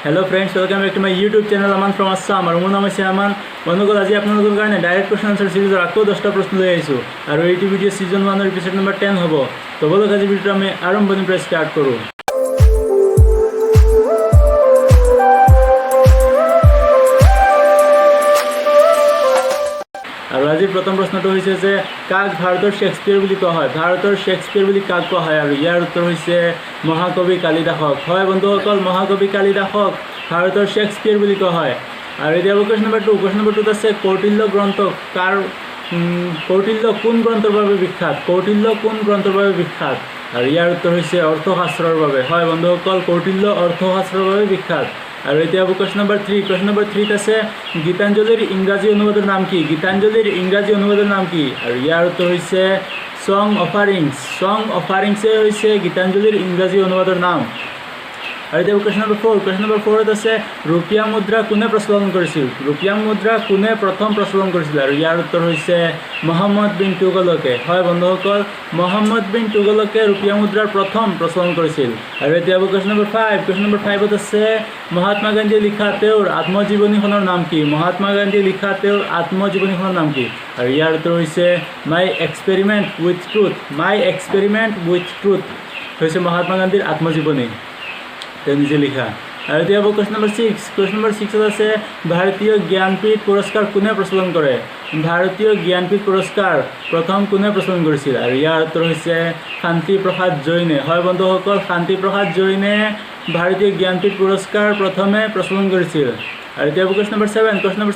Hello friends, welcome back to my YouTube channel Aman from Assam और मोर नाम है अमन। बंधुगण आज आपनलोকৰ কাৰণে डायरेक्ट क्वेश्चन आंसर सीरीजर আকৌ 10টা प्रश्न লৈ আহিছো আৰু এইটো ভিডিও সিজন 1 ৰ এপিসোড নম্বৰ 10 হ'ব। তো বলক আজি ভিডিওটো আমি আৰম্ভণিৰ পৰা ষ্টাৰ্ট কৰো। और आज प्रथम प्रश्न तो है काक भारतर शेक्सपियर বুলি কোৱা হয়। भारतर शेक्सपियर বুলি काक কোৱা হয় আৰু ইয়াৰ উত্তৰ হৈছে মহাকবি কালিদাসক। হয় বন্ধুসকল, মহাকবি কালিদাসক भारतर शेक्सपियर বুলি কোৱা হয়। আৰু এতিয়া क्वेश्चन नंबर 2 क्वेश्चन नंबर 2 আছে কৌটিল্য গ্ৰন্থ কাৰ কৌটিল্য কোন গ্ৰন্থৰ বাবে বিখ্যাত? কৌটিল্য কোন গ্ৰন্থৰ বাবে বিখ্যাত? আৰু ইয়াৰ উত্তৰ হৈছে অৰ্থশাস্ত্ৰৰ বাবে। হয় বন্ধুসকল, কৌটিল্য অৰ্থশাস্ত্ৰৰ বাবে বিখ্যাত। और এতিয়া क्वेश्चन नंबर 3 क्वेश्चन नंबर 3 আছে গীতাঞ্জলিৰ ইংৰাজী অনুবাদৰ নাম কি? গীতাঞ্জলিৰ ইংৰাজী অনুবাদৰ নাম কি? আৰু ইয়াৰ উত্তৰ হৈছে সং অফাৰিংস। সং অফাৰিংস হৈছে গীতাঞ্জলিৰ ইংৰাজী অনুবাদৰ নাম। और এতিয়া क्वेश्चन नंबर 4 আছে रुपिया मुद्रा কোনে প্ৰচলন কৰিছিল? रुपिया मुद्रा কোনে প্ৰথম প্ৰচলন কৰিছিল? আৰু ইয়াৰ উত্তৰ হৈছে মোহাম্মদ বিন তুগলকে। হয় বন্ধুসকল, মোহাম্মদ বিন তুগলকে रुपिया मुद्राৰ প্ৰথম প্ৰচলন কৰিছিল। আৰু এতিয়া क्वेश्चन नंबर 5 আছে মহাত্মা গান্ধীয়ে লিখা তেওঁৰ আত্মজীৱনীখনৰ নাম কি? মহাত্মা গান্ধীয়ে লিখা তেওঁৰ আত্মজীৱনীখনৰ নাম কি? আৰু ইয়াৰ উত্তৰ হৈছে my experiment with truth. My experiment with truth হৈছে মহাত্মা গান্ধীৰ আত্মজীৱনী, তেওঁ নিজে লিখা। আৰু এতিয়া क्वेश्चन नंबर 6 আছে ভাৰতীয় জ্ঞানপীঠ পুৰস্কাৰ কোনে প্ৰচলন কৰে? ভাৰতীয় জ্ঞানপীঠ পুৰস্কাৰ প্ৰথম কোনে প্ৰচলন কৰিছিল? আৰু ইয়াৰ উত্তৰ হৈছে শান্তি প্ৰসাদ জৈনে। হয় বন্ধুসকল, শান্তি প্ৰসাদ জৈনে ভাৰতীয় জ্ঞানপীঠ পুৰস্কাৰ প্ৰথমে প্ৰচলন কৰিছিল। আৰু এতিয়া क्वेश्चन नंबर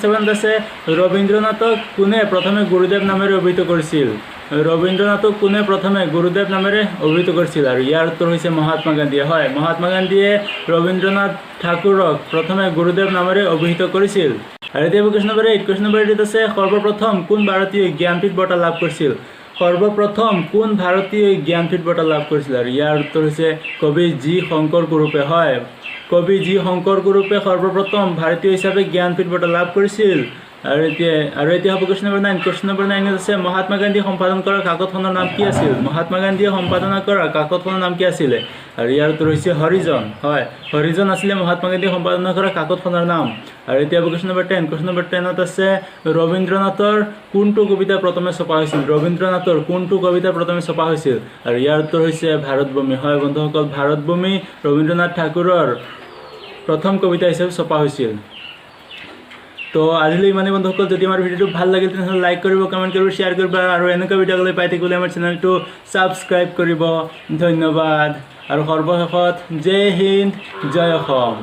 7 আছে ৰবীন্দ্ৰনাথক কোনে প্ৰথমে গুৰুদেৱ নামেৰে অভিহিত কৰিছিল? ৰবীন্দ্ৰনাথক কোনে প্ৰথমে গুৰুদেৱ নামেৰে অভিহিত কৰিছিল? আৰু ইয়াৰ উত্তৰ হৈছে মহাত্মা গান্ধীয়ে। হয়, মহাত্মা গান্ধীয়ে ৰবীন্দ্ৰনাথ ঠাকুৰক প্ৰথমে গুৰুদেৱ নামেৰে অভিহিত কৰিছিল। আৰু এতিয়া क्वेश्चन नंबर 8 আছে সৰ্বপ্ৰথম কোন ভাৰতীয় জ্ঞানপীঠ বঁটা লাভ কৰিছিল? সৰ্বপ্ৰথম কোন ভাৰতীয় জ্ঞানপীঠ বঁটা লাভ কৰিছিল? আৰু ইয়াৰ উত্তৰ হৈছে কবি জি শংকৰ কুৰুপে। হয়, কবি জি শংকৰ কুৰুপে সৰ্বপ্ৰথম ভাৰতীয় হিচাপে জ্ঞানপীঠ বঁটা লাভ কৰিছিল। আৰু এতিয়া হ'ব क्वेश्चन नंबर 9 আছে মহাত্মা গান্ধী সম্পাদন কৰা কাকতখনৰ নাম কি আছিল? মহাত্মা গান্ধীয়ে সম্পাদনা কৰা কাকতখনৰ নাম কি আছিলে? আৰু ইয়াৰ উত্তৰ হৈছে হৰিজন। হয়, হৰিজন আছিলে মহাত্মা গান্ধী সম্পাদনা কৰা কাকতখনৰ নাম। আৰু এতিয়া क्वेश्चन नंबर 10 আছে ৰবীন্দ্ৰনাথৰ কোনটো কবিতা প্ৰথমে ছপা হৈছিল? ৰবীন্দ্ৰনাথৰ কোনটো কবিতা প্ৰথমে ছপা হৈছিল? আৰু ইয়াৰ উত্তৰ হৈছে ভাৰতভূমি। হয় বন্ধুসকল, ভাৰতভূমি ৰবীন্দ্ৰনাথ ঠাকুৰৰ প্ৰথম কবিতা হিচাপে ছপা হৈছিল। তো আজিলৈ ইমানেই বন্ধুসকল। যদি আমাৰ ভিডিঅ'টো ভাল লাগিল তেনেহ'লে লাইক কৰিব, কমেণ্ট কৰিব, শ্বেয়াৰ কৰিব আৰু এনেকুৱা ভিডিঅ'লৈ পাই থাকিবলৈ আমাৰ চেনেলটো ছাবস্ক্ৰাইব কৰিব। ধন্যবাদ। আৰু সৰ্বশেষত জয় হিন্দ, জয় অসম।